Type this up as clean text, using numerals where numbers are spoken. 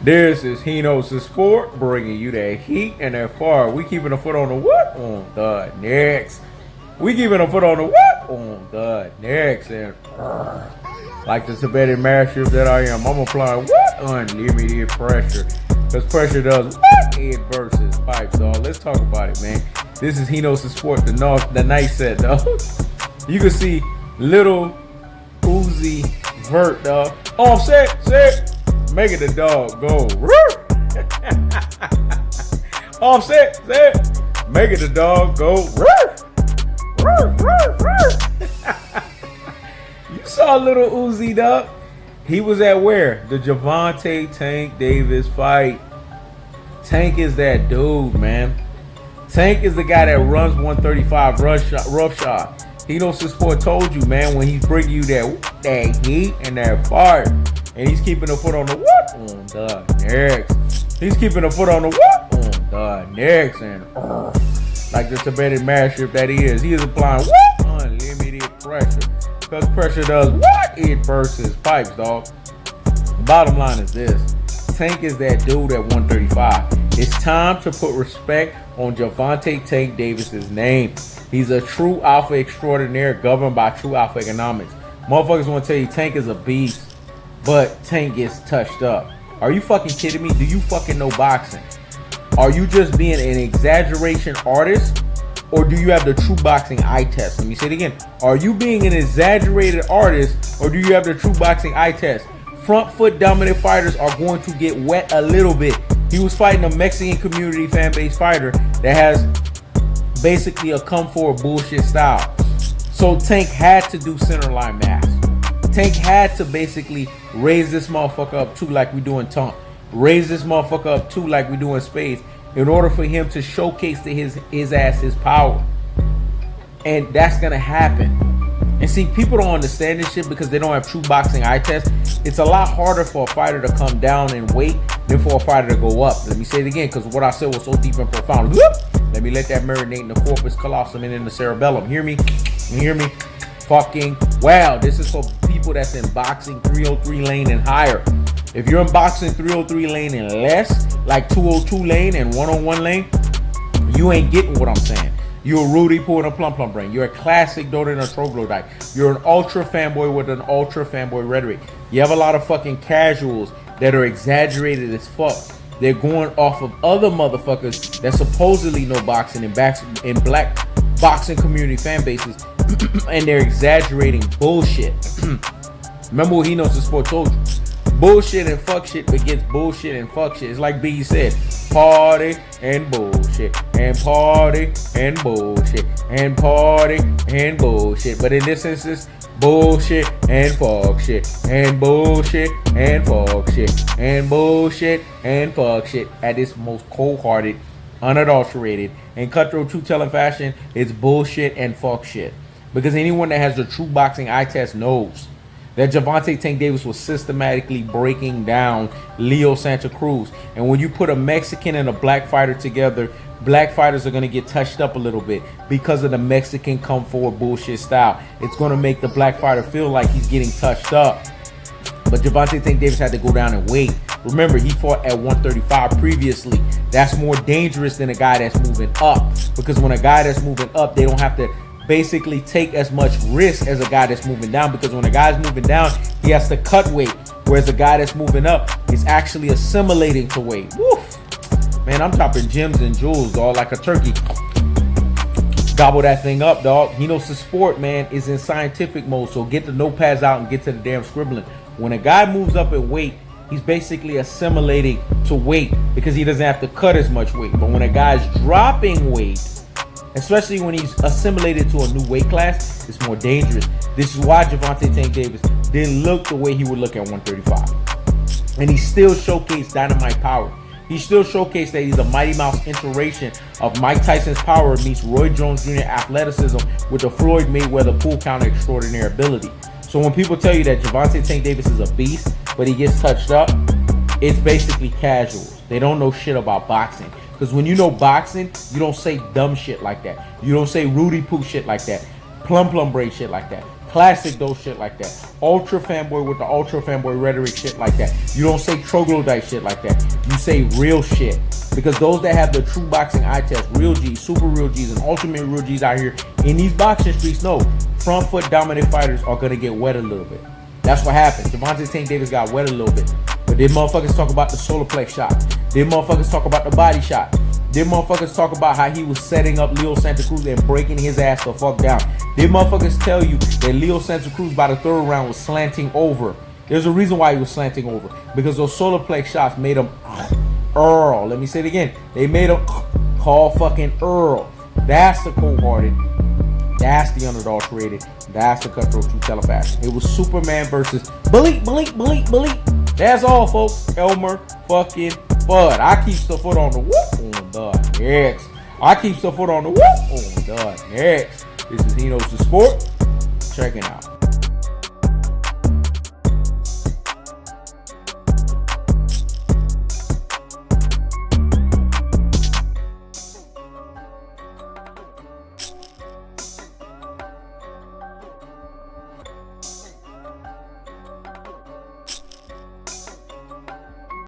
This is Hino's Sport, bringing you that heat and that fire. We keeping a foot on the what? On the next. We keeping a foot on the what? On the next. And like the Tibetan master that I am, I'm applying what? Unlimited pressure. Because pressure does what? Head versus pipes, dog. Let's talk about it, man. This is Hino's Sport, the night set, dog. You can see little Uzi Vert, dog. Offset, set. Making the dog go. Offset, set. Making the dog go. You saw little Uzi, dog. He was at where? The Gervonta Tank Davis fight. Tank is that dude, man. Tank is the guy that runs 135 rough shot. Hino's Sport told you, man, when he's bringing you that heat and that fire. And he's keeping a foot on the what? On the next. He's keeping a foot on the what? On the next. And like the Tibetan master that he is applying what? Unlimited pressure. Because pressure does what? It versus pipes, dog. The bottom line is this. Tank is that dude at 135. It's time to put respect on Gervonta Tank Davis's name. He's a true alpha extraordinaire governed by true alpha economics. Motherfuckers want to tell you Tank is a beast. But Tank gets touched up. Are you fucking kidding me? Do you fucking know boxing? Are you just being an exaggeration artist? Or do you have the true boxing eye test? Let me say it again. Are you being an exaggerated artist? Or do you have the true boxing eye test? Front foot dominant fighters are going to get wet a little bit. He was fighting a Mexican community fan base fighter that has basically a come for bullshit style. So Tank had to do center line mass. Tank had to basically raise this motherfucker up too like we do in Tonk. Raise this motherfucker up too like we do in Spades in order for him to showcase to his ass his power. And that's going to happen. And see, people don't understand this shit because they don't have true boxing eye tests. It's a lot harder for a fighter to come down in weight than for a fighter to go up. Let me say it again because what I said was so deep and profound. Let me let that marinate in the corpus callosum and in the cerebellum. Hear me? You hear me? Fucking wow. This is for people that's in boxing 303 lane and higher. If you're in boxing 303 lane and less, like 202 lane and 101 lane, you ain't getting what I'm saying. You're a Rudy Poo and a plum plum brain. You're a classic daughter and a troglodyte. You're an ultra fanboy with an ultra fanboy rhetoric. You have a lot of fucking casuals that are exaggerated as fuck. They're going off of other motherfuckers that supposedly know boxing in black boxing community fan bases. And they're exaggerating bullshit. Remember what Hino's Sport told you. Bullshit and fuck shit begets bullshit and fuck shit. It's like Biggie said. Party and bullshit. And party and bullshit. And party and bullshit. But in this instance, bullshit and fuck shit. And bullshit and fuck shit. And bullshit and fuck shit. At its most cold-hearted, unadulterated, and cutthroat truth-telling fashion, it's bullshit and fuck shit. Because anyone that has the true boxing eye test knows that Gervonta Tank Davis was systematically breaking down Leo Santa Cruz. And when you put a Mexican and a black fighter together, black fighters are going to get touched up a little bit because of the Mexican come forward bullshit style. It's going to make the black fighter feel like he's getting touched up. But Gervonta Tank Davis had to go down and weight. Remember, he fought at 135 previously. That's more dangerous than a guy that's moving up. Because when a guy that's moving up, they don't have to basically take as much risk as a guy that's moving down, because when a guy's moving down, he has to cut weight, whereas a guy that's moving up is actually assimilating to weight. Woof. Man, I'm chopping gems and jewels, dog, like a turkey. Gobble that thing up, dog. Hino's Sport, man, is in scientific mode, so get the notepads out and get to the damn scribbling. When a guy moves up in weight, he's basically assimilating to weight because he doesn't have to cut as much weight. But when a guy's dropping weight, especially when he's assimilated to a new weight class, it's more dangerous. This is why Gervonta Tank Davis didn't look the way he would look at 135. And he still showcased dynamite power. He still showcased that he's a Mighty Mouse iteration of Mike Tyson's power meets Roy Jones Jr. athleticism with the Floyd Mayweather pool counter extraordinary ability. So when people tell you that Gervonta Tank Davis is a beast, but he gets touched up, it's basically casuals. They don't know shit about boxing. Because when you know boxing, you don't say dumb shit like that. You don't say Rudy Poo shit like that. Plum braid shit like that. Classic those shit like that. Ultra fanboy with the ultra fanboy rhetoric shit like that. You don't say troglodyte shit like that. You say real shit. Because those that have the true boxing eye test, real G's, super real G's, and ultimate real G's out here in these boxing streets know front foot dominant fighters are gonna get wet a little bit. That's what happened. Gervonta Tank Davis got wet a little bit. But then motherfuckers talk about the solar plex shot. Then motherfuckers talk about the body shot. Then motherfuckers talk about how he was setting up Leo Santa Cruz and breaking his ass the fuck down. Then motherfuckers tell you that Leo Santa Cruz by the third round was slanting over. There's a reason why he was slanting over. Because those solar plex shots made him Earl. Let me say it again. They made him call fucking Earl. That's the cold-hearted. That's the unadulterated. That's the cutthroat true telefashion. It was Superman versus Bleep. That's all, folks. Elmer fucking Fudd. I keep the foot on the whoop on the next. I keep the foot on the whoop on the next. This is Hino's the Sport. Checking out.